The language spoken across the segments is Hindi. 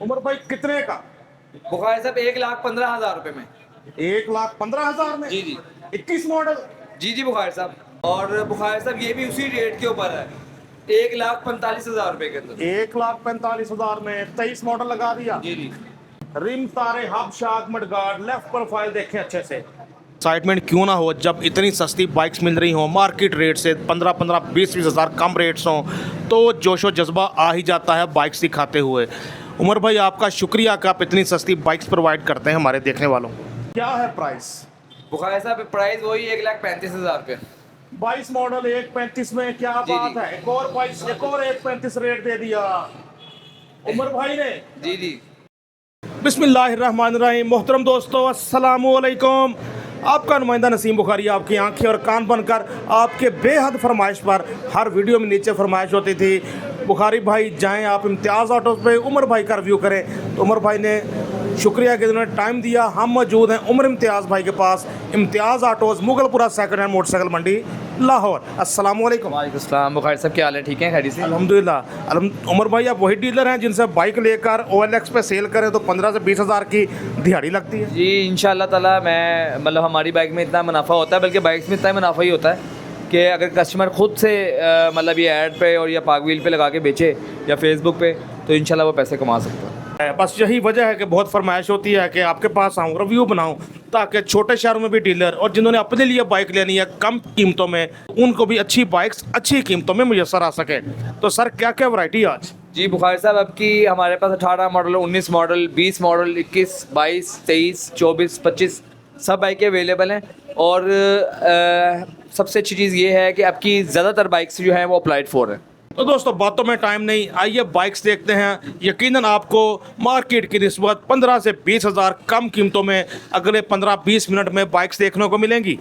उमर भाई कितने का? बुखारी साहब 1,15,000 रुपए में। 1,15,000 में? जी जी 21 मॉडल? जी जी बुखारी साहब। और बुखारी साहब ये भी उसी रेट के ऊपर है, 1,45,000 रुपए के अंदर। 1,45,000 में 23 मॉडल लगा दिया। जी जी रिम तारे हब शाक मडगार्ड लेफ्ट प्रोफाइल देखें अच्छे से। एक्साइटमेंट क्यों ना हो जब इतनी सस्ती बाइक्स मिल रही हों मार्केट रेट से 15-15 20-20 हज़ार कम रेट्स हों तो जोशो जज्बा आ ही जाता है बाइक्स दिखाते हुए। उमर भाई आपका शुक्रिया कि आप इतनी सस्ती बाइक्स प्रोवाइड करते हैं हमारे देखने वालों को। क्या है प्राइस? बुखारी साहब प्राइस वही 1,35,000 रुपए। 22 मॉडल 1,35 में? क्या जी बात जी है, एक और 22 एक और 1,35 रेट दे दिया उमर भाई ने। जी जी बिस्मिल्लाहिर्रहमानिर्रहीम। मोहतरम दोस्तों अस्सलामुअलैकुम। आपका नुमाइंदा नसीम बुखारी आपकी आंखें और कान बनकर आपके बेहद फरमाइश पर हर वीडियो में नीचे फरमाइश होती थी बुखारी भाई जाएं आप इम्तियाज़ ऑटो पे उमर भाई का रिव्यू करें, तो उमर भाई ने शुक्रिया कि उन्होंने टाइम दिया। हम मौजूद हैं उमर इम्तियाज़ भाई के पास, Imtiaz autos, Mughalpura second hand motorcycle मंडी, लाहौर। अस्सलाम वालेकुम। वालेकुम सलाम। बुखारी साहब क्या हाल है, ठीक है खैरियत से? अल्हम्दुलिल्लाह। उमर भाई आप वही डीलर हैं जिनसे बाइक लेकर OLX पे सेल करें तो 15 से 20 हज़ार की दिहाड़ी लगती है? जी इंशाल्लाह ताला मैं मतलब हमारी बाइक में इतना मुनाफा होता है, बल्कि बाइक्स में इतना मुनाफा ही होता है कि अगर कस्टमर खुद से मतलब ये ऐड पे और या पागव्हील पे लगा के बेचे या फेसबुक पे तो इंशाल्लाह वो पैसे कमा सकता है। बस यही वजह है कि बहुत फरमाइश होती है कि आपके पास आऊँ, रिव्यू बनाऊँ, ताकि छोटे शहरों में भी डीलर और जिन्होंने अपने लिए बाइक लेनी है कम कीमतों में उनको भी अच्छी बाइक्स अच्छी कीमतों में मुयसर आ सके। तो सर क्या क्या वैरायटी है आज? जी बुखारी साहब अब की हमारे पास 18 मॉडल, 19 मॉडल, 20 मॉडल, 21, 22, 23, 24, 25 सब बाइकें अवेलेबल हैं। और सबसे अच्छी चीज़ ये है कि अब की ज़्यादातर बाइक्स जो हैं वो अप्लाइड फॉर हैं। तो दोस्तों बातों में टाइम नहीं, आइए बाइक्स देखते हैं। यकीनन आपको मार्केट की निस्बत 15 से 20 हज़ार कम कीमतों में अगले 15-20 मिनट में बाइक्स देखने को मिलेंगी।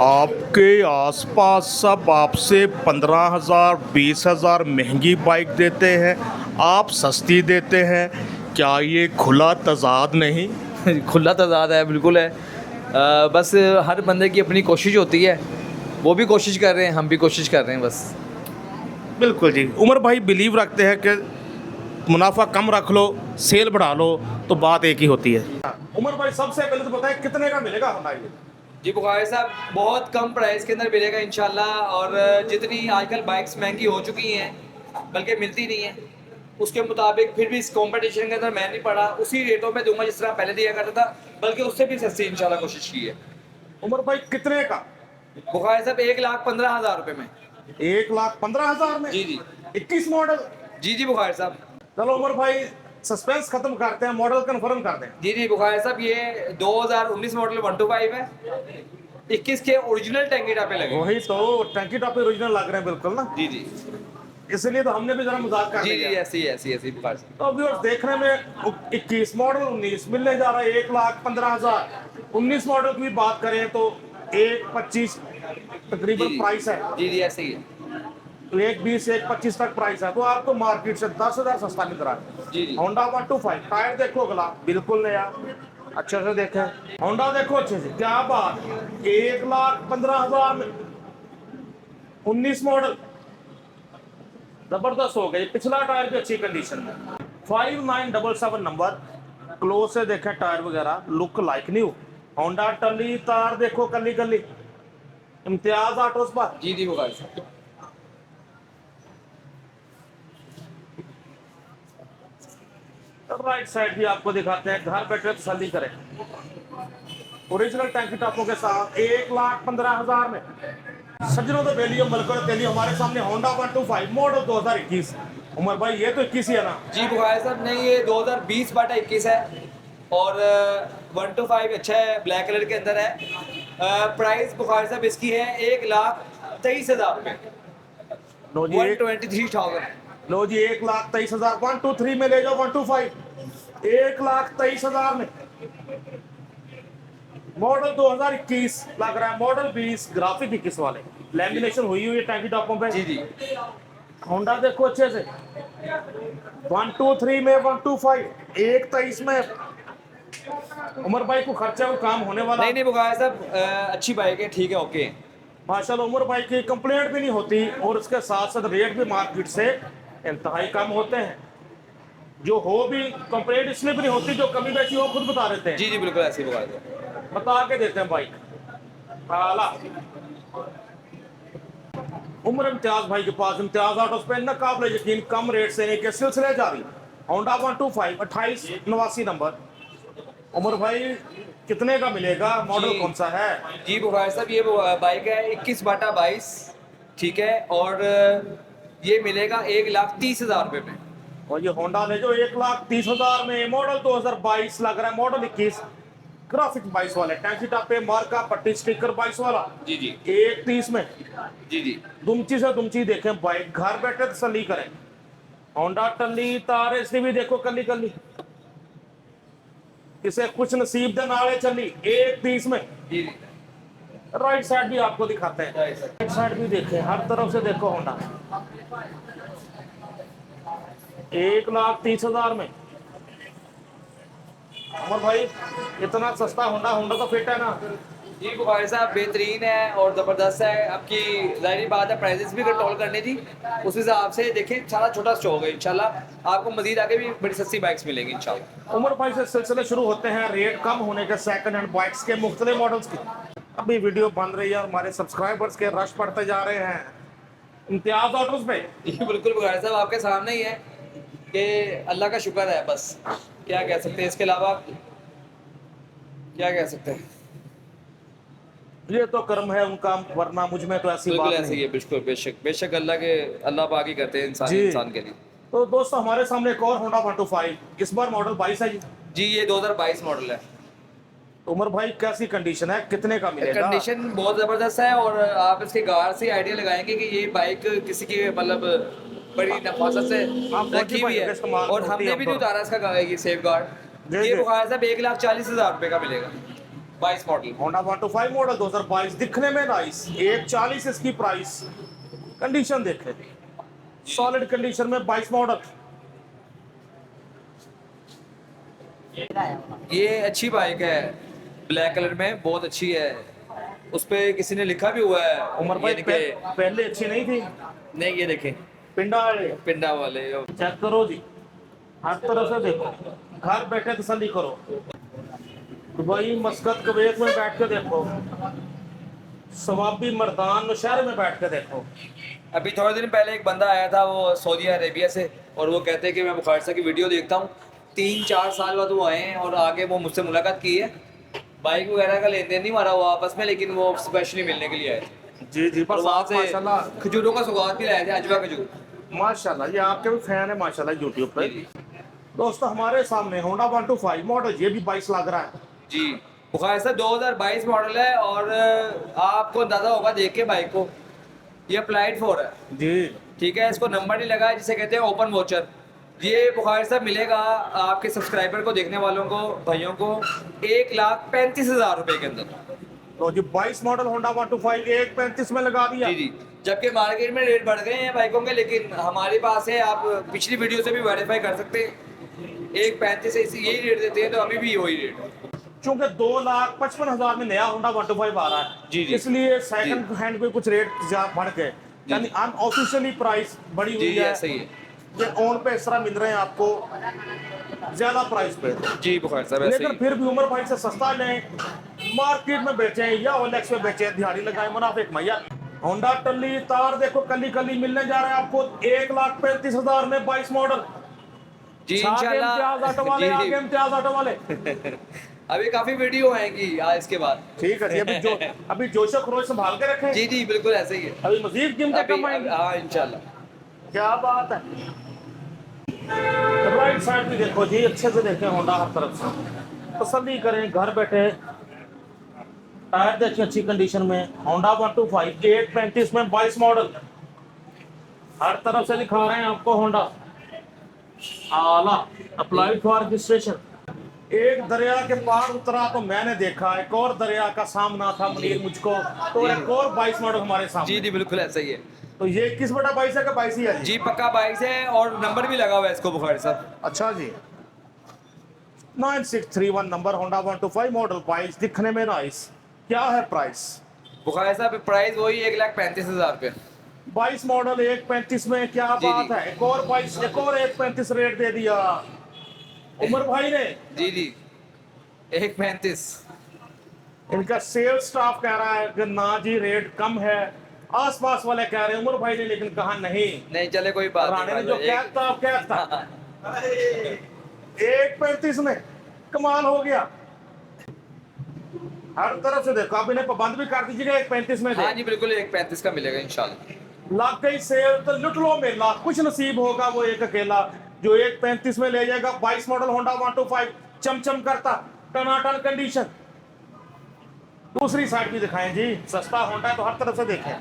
आपके आसपास सब आपसे 15,000 20,000 महंगी बाइक देते हैं, आप सस्ती देते हैं। क्या ये खुला तजाद नहीं? खुला तजाद है, बिल्कुल है। बस हर बंदे की अपनी कोशिश होती है, वो भी कोशिश कर रहे हैं, हम भी कोशिश कर रहे हैं बस। बिल्कुल जी। उमर भाई बिलीव रखते हैं कि मुनाफा कम रख लो सेल बढ़ा लो तो बात एक ही होती है। उमर भाई सबसे पहले तो बताएं कितने का मिलेगा हमारा ये? जी बुखारी साहब बहुत कम प्राइस के अंदर मिलेगा इंशाल्लाह। और जितनी आजकल बाइक्स महंगी हो चुकी हैं बल्कि मिलती नहीं है, उसके मुताबिक फिर भी इस कंपटीशन के अंदर मैं नहीं पड़ा, उसी रेटों में दूंगा जिस तरह पहले दिया करता था, बल्कि उससे भी सस्ती इंशाल्लाह कोशिश की है। उमर भाई कितने का? बुखारी साहब 1,15,000 रुपए में। 1,15,000 में? जी जी 21 मॉडल? जी जी बुखारी साहब। चलो उमर भाई सस्पेंस खत्म करते हैं, मॉडल कंफर्म कर दें। जी जी बुखारी साहब ये 2019 मॉडल 125 है, 21 के ओरिजिनल टैंकी टापे लगे। वही तो टंकी टॉप ओरिजिनल लग रहे हैं बिल्कुल ना, जी जी इसलिए तो हमने भी जरा मजाक कर जी जी लिया। ऐसी ऐसी ऐसी बुखारी साहब। तो व्यूअर्स देखने में 21 मॉडल 19 मिलने जा रहा है 1,15,000। 19 मॉडल की भी बात करें तो 1,25 तकरीबन जी प्राइस है। जी जी ऐसे ही है। तो 1,20 1,25 तक प्राइस है, तो आपको मार्केट से 10,000 सस्ता मिल रहा है। जी जी होंडा 125 टायर देखो अगला बिल्कुल नया, अच्छे से देखें। होंडा देखो अच्छे से, क्या बात, 1,15,000 में 19 मॉडल जबरदस्त हो गई। पिछला टायर भी अच्छी कंडीशन में, 5977 नंबर, क्लोज से देखें टायर वगैरह, लुक लाइक न्यू। होंडा टली तार देखो कली कली, इम्तियाज ऑटोस पर। जी जी बुखारी साहब। राइट साइड भी आपको दिखाते हैं, घर बैठे तसल्ली करें। ओरिजिनल टैंकी टॉपों के साथ 1,15,000 में। सज्जनों तो बेलियो मलकर तेलियो हमारे सामने होंडा 125 मॉडल 2021। उमर भाई ये तो 21 ही है ना? जी बुखारी साहब नहीं, ये 2020/21 है। और 125 अच्छा है, ब्लैक कलर के अंदर है। प्राइस बुखारी साहब इसकी है 1,23,000 रुपये, लो जी 123,000। लो जी 1,23,000 123 में ले जाओ 125, 1,23,000 में। मॉडल 2021 लग रहा है, मॉडल 20 ग्राफिक 21 वाले, लैमिनेशन हुई हुई है टैंकी टॉपों पे। जी जी होंडा देखो अच्छे से, 123 में 125, 1,23 में। उमर भाई को खर्चा को काम होने वाला। नहीं नहीं बुखारी साहब अच्छी बाइक है, ठीक है, ओके। माशाल्लाह उमर भाई की कंप्लेंट भी नहीं होती और उसके साथ साथ रेट भी मार्केट से इंतहाई कम होते हैं। जो हो भी कंप्लेंट इसलिए भी नहीं होती, जो कमी बेची हो खुद बता देते हैं, जी जी बिल्कुल ऐसे ही बुखार है। बता के देते हैं बाइक। आला उम्र इम्तियाज भाई के पास इम्तियाज ऑटोस पे नाकाबिले यकीन कम रेट से के सिलसिले जारी। Honda 125 2889 number. उमर भाई कितने का मिलेगा, मॉडल जी। कौन सा है? जी बुखार साहब ये बाइक है 21/22, ठीक है, और ये मिलेगा 1,30,000 रुपये में। और ये होंडा ले जो 1,30,000 में, मॉडल 2022 लग रहा है, मॉडल 21, ग्राफिक 22 वाले, टैंकी टॉप पे मार्का पट्टी स्टिकर 22 वाला, जी जी 1,30 में। जी जी दुमची से दुमची देखें बाइक, घर बैठे तसल्ली करें। होंडा टल्ली तार इसकी भी देखो कली कली, किसे कुछ नसीब दे नाले चली, 1,30 में। जी जी। राइट साइड भी आपको दिखाते हैं, राइट साइड। राइट साइड भी देखें, हर तरफ से देखो होंडा 1,30,000 में। उमर भाई इतना सस्ता होंडा, होंडा तो फिट है ना? जी बुखारी साहब बेहतरीन है और ज़बरदस्त है। आपकी ज़ाहिर बात है प्राइजेस भी कंट्रोल करनी थी, उस हिसाब से देखें सारा छोटा स्टॉक है। इंशाल्लाह आपको मजीद आगे भी बड़ी सस्ती बाइक्स मिलेंगी इंशाल्लाह। उमर भाई से सिलसिले शुरू होते हैं रेट कम होने के सेकंड हैंड बाइक्स के मुख्तलिफ मॉडल्स की। अभी वीडियो बन रही है और हमारे सब्सक्राइबर्स के रश पड़ते जा रहे हैं इम्तियाज ऑटोस पे। जी बिल्कुल बुखारी साहब आपके सामने ही है कि अल्लाह का शुक्र है, बस क्या कह सकते हैं, इसके अलावा क्या कह सकते हैं। ये तो कर्म है उनका, वरना मुझ में तो ऐसी बिल्कुल बात ऐसे ही नहीं। है, बेशक बेशक बेशक अल्लाह पाक ही करते हैं इंसान जी। इंसान के लिए। तो दोस्तों हमारे सामने एक और होंडा 125, इस बार मॉडल 22 है जी। जी ये 2022 मॉडल है। उमर भाई कैसी कंडीशन है, कितने का मिलेगा? कंडीशन बहुत ज़बरदस्त है और आप इसके गार से आइडिया लगाएंगे कि ये बाइक किसी की मतलब बड़ी नफासत से आप रखी हुई है इस्तेमाल और होती हमने है भी नहीं हमको। उतारा इसका ये सेफ गार्ड। जी, ये जी। बुखार साहब 1,40,000 रुपये का मिलेगा 22 मॉडल। होंडा 125 मॉडल 2022, दिखने में नाइस, 1,40 इसकी प्राइस। कंडीशन देखें, सॉलिड कंडीशन में 22 मॉडल। ये अच्छी बाइक है, ब्लैक कलर में बहुत अच्छी है, उस पे किसी ने लिखा भी हुआ है उमर भाई यानी कि पहले अच्छी नहीं थी, नहीं ये देखें पिंडा वाले पिंडा वाले। चेक करो जी, हर तरफ से देखो, घर बैठे तसल्ली करो। दुबई मस्कत कुवैत में बैठ के देखो, सवाबी मर्दान नौशहर में बैठ के देखो। अभी थोड़े दिन पहले एक बंदा आया था वो सऊदी अरेबिया से, और वो कहते हैं कि मैं बुखार साहब की वीडियो देखता हूँ, 3-4 साल बाद वो आए हैं और आगे वो मुझसे मुलाकात की है। बाइक वगैरह का लेन देन नहीं मारा हुआ आपस में, लेकिन वो स्पेशली मिलने के लिए आए थे जी जी, और बस वहाँ आप से माशाल्लाह, खजूरों का सौगात भी लाए थे, अजवा खजूर। माशाल्लाह ये आपके भी फैन है माशाल्लाह यूट्यूब पे। जी दोस्तों हमारे सामने होंडा 125 मॉडल, ये भी 22 लग रहा है। जी बुखार साहब 2022 मॉडल है और आपको अंदाज़ा होगा देख के बाइक को, ये अप्लाइड फॉर है, जी ठीक है। इसको नंबर नहीं लगा है जिसे कहते हैं ओपन वोचर। ये बुखारी साहब मिलेगा आपके सब्सक्राइबर को, देखने वालों को, भाइयों को 1,35,000 रुपये के अंदर। तो जी 22 मॉडल होंडा 125 1,35 में लगा दिया। जी जी, जबकि मार्केट में रेट बढ़ गए हैं बाइकों के, लेकिन हमारे पास है, आप पिछली वीडियो से भी वेरीफाई कर सकते हैं, 1,35 से यही रेट देते हैं, तो अभी भी वही रेट। चूंकि 2,55,000 में नया होंडा 125 आ रहा है, जी, जी। इसलिए सेकंड हैंड पे कुछ रेट बढ़ गए, यानी अनऑफिशियली प्राइस बढ़ी हुई जी है। सही है। ये ऑन पे इस तरह मिल रहे हैं आपको ज्यादा प्राइस पे, जी बुखार साहब ऐसे लेकिन ही। फिर भी उमर भाई से सस्ता लें, मार्केट में बेचें या ओलेक्स में बेचें, दिहाड़ी लगाएं, मुनाफे कमाइए। होंडा टल्ली तार देखो कली कली मिलने जा रहा है आपको 1,35,000 में 22 मॉडल। जी आगे इम्तियाज ऑटो वाले, आगे इंशाल्लाह। इम्तियाज ऑटो वाले। अभी काफी वीडियो आएंगी आज इसके बाद। ठीक है जी, अभी जोशो खरोश संभाल के रखें, जी जी बिल्कुल ऐसे ही है। अभी मजीद कीमतें कम आएंगी। हाँ इंशाल्लाह। क्या बात है। राइट साइड भी देखो जी, अच्छे से देखें होंडा हर तरफ से, तसल्ली करें घर बैठे। टायर देखिए अच्छी कंडीशन में, होंडा 125 1,35 में 22 मॉडल, हर तरफ से दिखा रहे हैं आपको होंडा, आला अप्लाइड फॉर रजिस्ट्रेशन। एक दरिया के पार उतरा तो मैंने देखा, एक और दरिया का सामना था मुनीर मुझको, तो एक और 22 मॉडल हमारे जी सामने। जी बिल्कुल ऐसा ही है। तो ये 21/22 है कि 22 ही है जी? जी पक्का 22 है और नंबर भी लगा हुआ है इसको बुखारी साहब। अच्छा जी, 9631 नंबर, होंडा 125 मॉडल 22, दिखने में नाइस। क्या है प्राइस? बुखारी साहब प्राइस वही 1,35,000 रुपये। 22 मॉडल 1.35 में, क्या जी, बात जी। है। एक और 22, एक और 1.35 रेट दे दिया उमर भाई ने। जी जी 1.35। इनका सेल्स स्टाफ कह रहा है कि ना जी रेट कम है, आसपास वाले कह रहे हैं उमर भाई ने, लेकिन कहा नहीं। नहीं चले कोई बात नहीं राणे ने भाई, जो एक क्या था हाँ, 1.35 में, कमाल हो गया। हर तरफ से देखो, आप इन्हें पाबंद भी कर दीजिएगा 1.35 में दे। हाँ जी बिल्कुल 1.35 का मिलेगा इंशाल्लाह। लग गई सेल तो लुट लो मेला, कुछ नसीब होगा वो एक अकेला जो 1.35 में ले जाएगा। 22 मॉडल होंडा 125 चमचम करता, टनाटन कंडीशन। दूसरी साइड भी दिखाएं जी, सस्ता होंडा है तो हर तरफ से देखें,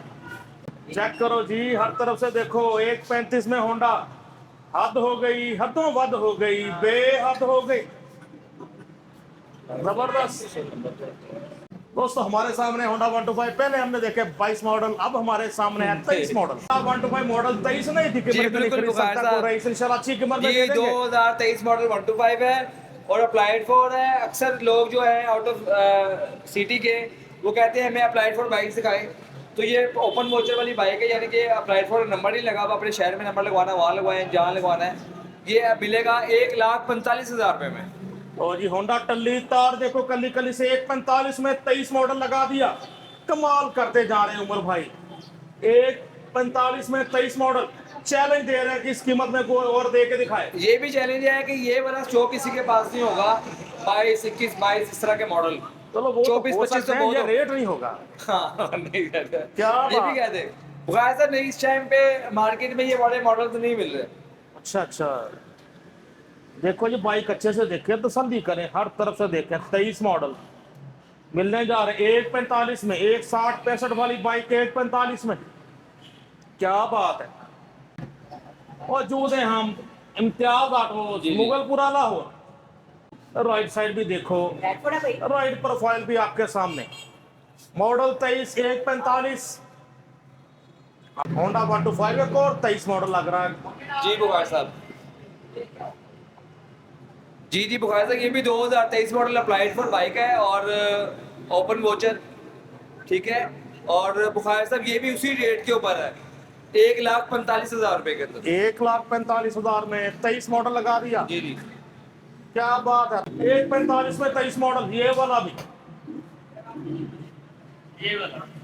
चेक करो जी, हर तरफ से देखो। 1.35 में होंडा, हद हो गई, हदों वद हो गई, बेहद हो गई, जबरदस्त। दोस्तों हमारे सामने होंडा 125, पहले हमने देखे 22 मॉडल, अब हमारे सामने है 23 मॉडल। 125 मॉडल 23 नहीं थी जी कीमत में नहीं बिल्कुल खरीद बुखार सकता कोई साहब, रईस, इंशाल्लाह अच्छी कीमत में ये दे देंगे। 2023 मॉडल 125 है और अप्लाइड फॉर है। अक्सर लोग जो है आउट ऑफ सिटी के वो कहते हैं हमें अप्लाइड फॉर बाइक सिखाएं, तो ये ओपन वोचर वाली बाइक है, यानी कि अप्लाइड फॉर नंबर नहीं लगा, आप अपने शहर में नंबर लगवाना वहाँ लगवाएं जहाँ लगवाना है। ये मिलेगा 1,45,000 रुपये में। और जी होंडा टल्ली तार देखो, कली कली से 1.45 में 23 मॉडल लगा दिया, कमाल करते जा रहे हैं उमर भाई। 1.45 में 23 मॉडल, चैलेंज दे रहे हैं कि इस कीमत में कोई और दे के दिखाए। ये भी चैलेंज है कि ये वाला स्टॉक किसी के पास नहीं होगा, 22, 21, 22 इस तरह के मॉडल। चलो वो तो 24, हो 25 सकते तो हैं, बहुत ये हो। रेट नहीं होगा। हाँ नहीं कहते, क्या ये भी बात। कहते बुखार साहब नहीं, इस टाइम पे मार्केट में ये बड़े मॉडल तो नहीं मिल रहे। अच्छा अच्छा, देखो ये बाइक अच्छे से देखें, तसल्ली करें, हर तरफ से देखें। 23 मॉडल मिलने जा रहे 1.45 में, 1.60-1.65 वाली बाइक 1.45 में, क्या बात है। मौजूद है हम इम्तियाज ऑटो, जी, जी। मुगलपुरा लाहौर। राइट साइड भी देखो, राइट प्रोफाइल भी आपके सामने। मॉडल 23 1.45 होंडा 125 एक और 23 मॉडल लग रहा है। जी बुखार साहब, जी जी बुखार साहब, ये भी 2023 मॉडल अप्लाइड फॉर बाइक है और ओपन वोचर, ठीक है। और बुखार साहब ये भी उसी रेट के ऊपर है, 1,45,000 रुपये के अंदर। 1,45,000 में 23 मॉडल लगा दिया, जी जी क्या बात है। 1.45 में 23 मॉडल, ये वाला भी,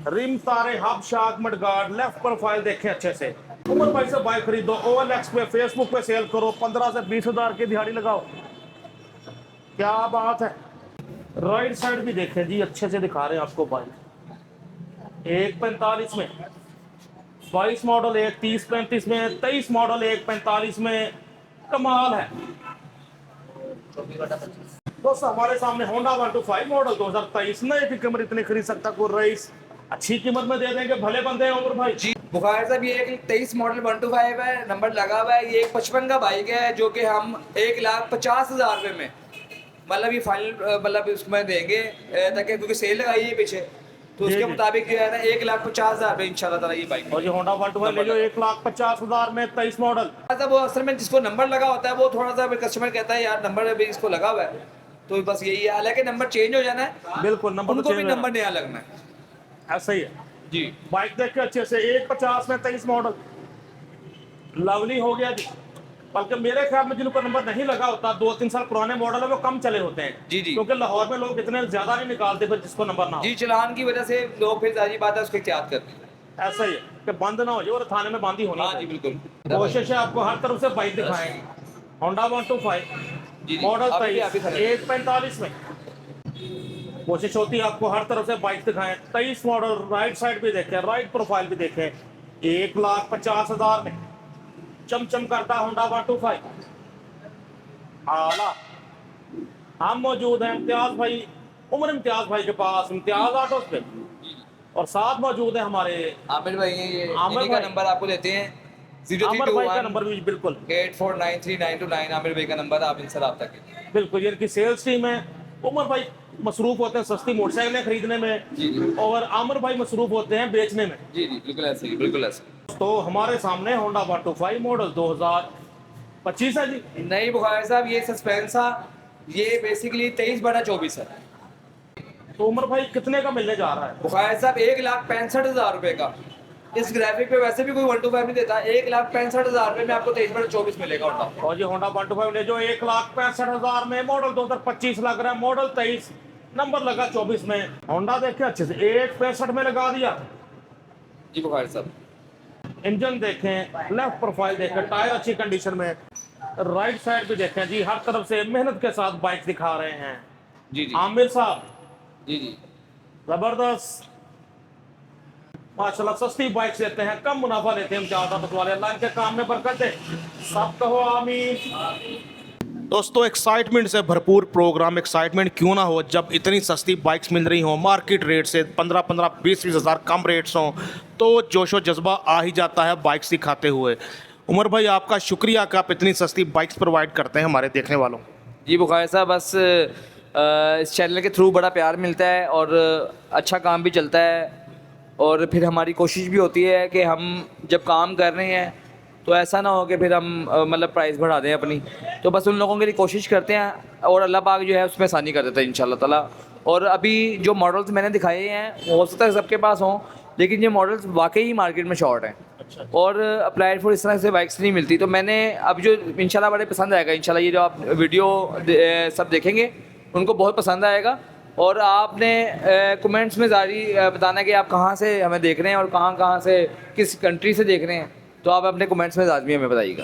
रिम तारे हब शाक मडगार्ड, लेफ्ट प्रोफाइल देखें अच्छे से। उमर भाई से बाइक खरीदो, OLX पे फेसबुक पे सेल करो, 15 से 20,000 की दिहाड़ी लगाओ, क्या बात है। राइट साइड भी देखें जी, अच्छे से दिखा रहे हैं आपको बाइक। 1.45 में 22 मॉडल, 1.30-1.35 में 23 मॉडल, 1.45 में, कमाल है। दोस्तों हमारे सामने होंडा 125 मॉडल 2023 नए की कीमत इतनी खरीद सकता कोई रईस, अच्छी कीमत में दे देंगे, भले बंदे हैं उमर भाई। जी बुखार साहब, ये एक 23 मॉडल 125 है, नंबर लगा हुआ है। ये एक 55 का बाइक है जो कि हम 1,50,000 रुपये में, मतलब ये फाइनल मतलब उसमें देंगे ताकि, क्योंकि सेल लगाई है पीछे, तो जी, उसके जी। मुताबिक जो है ना 1,50,000 रुपये इंशाल्लाह ताला ये बाइक। और ये होंडा 125 ले जो 1,50,000 में 23 मॉडल। मतलब वो असल में जिसको नंबर लगा होता है वो थोड़ा सा कस्टमर कहता है यार नंबर अभी इसको लगा हुआ है, तो बस यही है। हालांकि नंबर चेंज हो जाना है, बिल्कुल, नंबर तो उनको भी change होना। नंबर नया लगना है। ऐसा ही है। जी बाइक देख के अच्छे से 1.50 में 23 मॉडल, लवली हो गया जी। बल्कि मेरे ख्याल में जिनको नंबर नहीं लगा होता, 2-3 साल पुराने मॉडल है, वो कम चले होते हैं। जी, जी। क्योंकि लाहौर में लोग इतने ज्यादा नहीं निकालते फिर जिसको नंबर ना हो। जी चलान की वजह से लोग फिर सारी बात है उसको एहतियात करते हैं। ऐसा ही है कि बंद ना हो जाए, और थाने में बंदी होनी हाँ जी चाहिए। बिल्कुल। कोशिश है आपको हर तरफ से बाइक दिखाएं। होंडा 125 जी, जी। मॉडल अभी भी आप ही 23 खड़े हैं। 1.45 में, कोशिश होती है आपको हर तरफ से बाइक दिखाएं। 23 मॉडल, राइट साइड भी देखें, राइट प्रोफाइल भी देखें। 1,50,000 में चमचम करता होंडा 125 आला। हम मौजूद हैं इम्तियाज भाई, उमर इम्तियाज भाई के पास, इम्तियाज ऑटोस पे, और साथ मौजूद है हमारे आमिर भाई हैं, ये आमिर इन्हीं का भाई। नंबर आपको देते हैं, आमिर भाई का नंबर भी बिल्कुल 03218493929। आमिर भाई का नंबर, आप इनसे रब्ता कीजिए। बिल्कुल, ये इनकी सेल्स टीम है। उमर भाई मसरूफ होते हैं सस्ती मोटरसाइकिलें खरीदने जी, जी। में, और आमिर भाई मसरूफ होते हैं बेचने में। जी जी बिल्कुल ऐसे ही, बिल्कुल ऐसे। तो हमारे सामने होंडा 125 मॉडल 2025 है जी। नहीं बुखार साहब, ये सस्पेंसा ये बेसिकली 23/24 है। तो उमर भाई कितने का मिलने जा रहा है? बुखार साहब 1,65,000 रुपये का। इस ग्राफिक पे वैसे भी कोई 125 नहीं देता। 1,65,000 में आपको 23/24 मिलेगा होंडा। और ये होंडा 125 ले जो 1,65,000 में, मॉडल 2025 लग रहा है, मॉडल 23, नंबर लगा 24 में। होंडा देखे अच्छे से 1,65 में लगा दिया। जी बुखारी साहब, इंजन देखें, लेफ्ट प्रोफाइल देखें, टायर अच्छी कंडीशन में, राइट साइड भी देखें जी, हर तरफ से मेहनत के साथ बाइक दिखा रहे हैं जी जी आमिर साहब। जी जी जबरदस्त माशाल्लाह, सस्ती बाइक देते हैं, कम मुनाफा लेते हैं हम, ज्यादा बतवाले। अल्लाह इनके काम में बरकत दे, सब कहो आमीन। दोस्तों, एक्साइटमेंट से भरपूर प्रोग्राम, एक्साइटमेंट क्यों ना हो जब इतनी सस्ती बाइक्स मिल रही हों, मार्केट रेट से 15-15, 20-20 हज़ार कम रेट्स हों, तो जोशो जज्बा आ ही जाता है बाइक्स दिखाते हुए। उमर भाई, आपका शुक्रिया कि आप इतनी सस्ती बाइक्स प्रोवाइड करते हैं हमारे देखने वालों। जी बुखारी साहब, बस इस चैनल के थ्रू बड़ा प्यार मिलता है और अच्छा काम भी चलता है, और फिर हमारी कोशिश भी होती है कि हम जब काम कर रहे हैं तो ऐसा ना हो कि फिर हम मतलब प्राइस बढ़ा दें अपनी। तो बस उन लोगों के लिए कोशिश करते हैं और अल्लाह पाक जो है उसमें आसानी कर देता है इंशाल्लाह ताला। और अभी जो मॉडल्स मैंने दिखाए हैं हो सकता है सबके पास हों, लेकिन ये मॉडल्स वाकई मार्केट में शॉर्ट हैं और अप्लाइड फॉर इस तरह से बाइक्स नहीं मिलती। तो मैंने अब जो इंशाल्लाह बड़े पसंद आएगा, इंशाल्लाह ये जो आप वीडियो सब देखेंगे उनको बहुत पसंद आएगा। और आपने कमेंट्स में जारी बताना कि आप कहाँ से हमें देख रहे हैं और कहाँ से किस कंट्री से देख रहे हैं, तो आप अपने कमेंट्स में लाजमी हमें बताइएगा।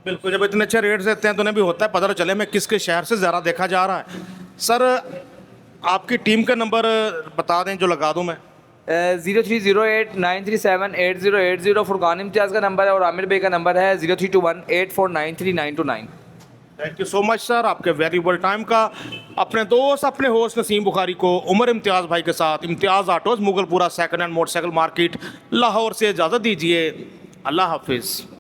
बिल्कुल, जब इतने अच्छे रेट्स देते हैं तो उन्हें भी होता है पता तो चले मैं किसके शहर से ज़्यादा देखा जा रहा है। सर, आपकी टीम का नंबर बता दें जो लगा दूं मैं। 0308937808 फुरकान इम्तियाज़ का नंबर है और आमिर भाई का नंबर है 032184939299। Thank you so much sir, आपके वैल्यूबल टाइम का। अपने दोस्त, अपने होस्ट नसीम बुखारी को उमर इम्तियाज़ भाई के साथ Imtiaz autos, Mughalpura second hand motorcycle market, Lahore से इजाज़त दीजिए। अल्लाह हाफिज़।